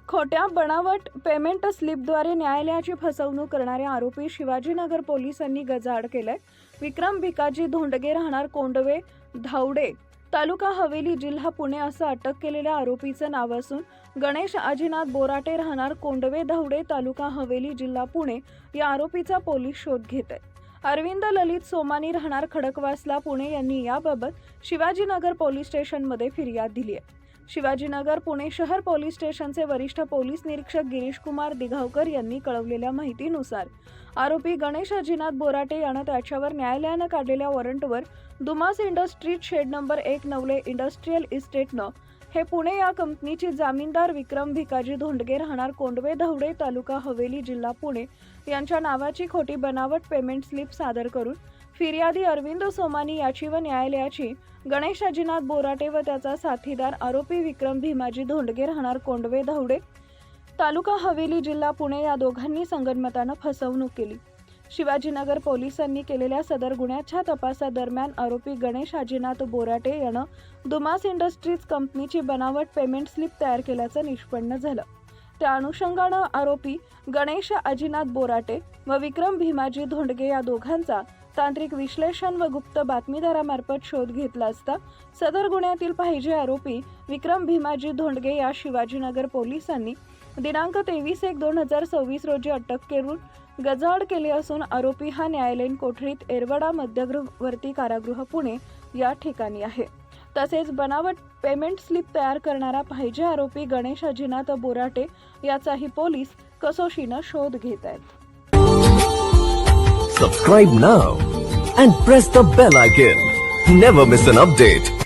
खोट्या बनावट पेमेंट स्लिपद्वारे न्यायालयाची फसवणूक करणाऱ्या आरोपी शिवाजीनगर पोलिसांनी गजाआड केलाय। विक्रम भिकाजी धोंडगे राहणार कोंडवे धावडे तालुका हवेली जिल्हा पुणे असं अटक केलेल्या आरोपीचं नाव असून गणेश आजीनाथ बोराटे राहणार कोंडवे धावडे तालुका हवेली जिल्हा पुणे या आरोपीचा पोलीस शोध घेत आहेत। अरविंद ललित सोमानी राहणार खडकवासला पुणे यांनी याबाबत शिवाजीनगर पोलीस स्टेशनमध्ये फिर्याद दिली आहे। शिवाजीनगर पुणे शहर पोलीस स्टेशनचे वरिष्ठ पोलीस निरीक्षक गिरीश कुमार दिघावकर यांनी कळवलेल्या माहितीनुसार आरोपी गणेश आजीनाथ बोराटे यानं त्याच्यावर न्यायालयानं काढलेल्या वॉरंटवर Dumas industries shed number 1 Navale industrial इस्टेटनं हे पुणे या कंपनीची जामीनदार विक्रम भिकाजी धोंडगे राहणार कोंडवे धावडे तालुका हवेली जिल्हा पुणे यांच्या नावाची खोटी बनावट पेमेंट स्लिप सादर करून फिर्यादी अरविंद सोमानी याची व न्यायालयाची गणेश आजीनाथ बोराटे व त्याचा साथीदार आरोपी विक्रम भीमाजी धोंडगे राहणार कोंडवे धावडे तालुका हवेली जिल्हा पुणे या दोघांनी संगनमतानं फसवणूक केली। शिवाजीनगर पोलिसांनी केलेल्या सदर गुन्ह्याच्या तपासादरम्यान आरोपी गणेश आजीनाथ बोराटे यानं दुमास इंडस्ट्रीज कंपनीची बनावट पेमेंट स्लिप तयार केल्याचं निष्पन्न झालं। त्या अनुषंगानं आरोपी गणेश आजीनाथ बोराटे व विक्रम भीमाजी धोंडगे या दोघांचा तांत्रिक विश्लेषण व गुप्त बातमीदारामार्फत शोध घेतला असता सदर गुन्ह्यातील पाहिजे आरोपी विक्रम भीमाजी धोंडगे या शिवाजीनगर पोलिसांनी दिनांक 23/1/2026 रोजी अटक करून गजाआड केली असून आरोपी हा न्यायालयीन कोठडीत एरवडा मध्यवर्ती कारागृह पुणे या ठिकाणी आहे। तसेच बनावट पेमेंट स्लिप तयार करणारा पाहिजे आरोपी गणेश आजीनाथ बोराटे याचाही पोलीस कसोशीनं शोध घेत आहेत। Subscribe now and press the bell icon. Never miss an update.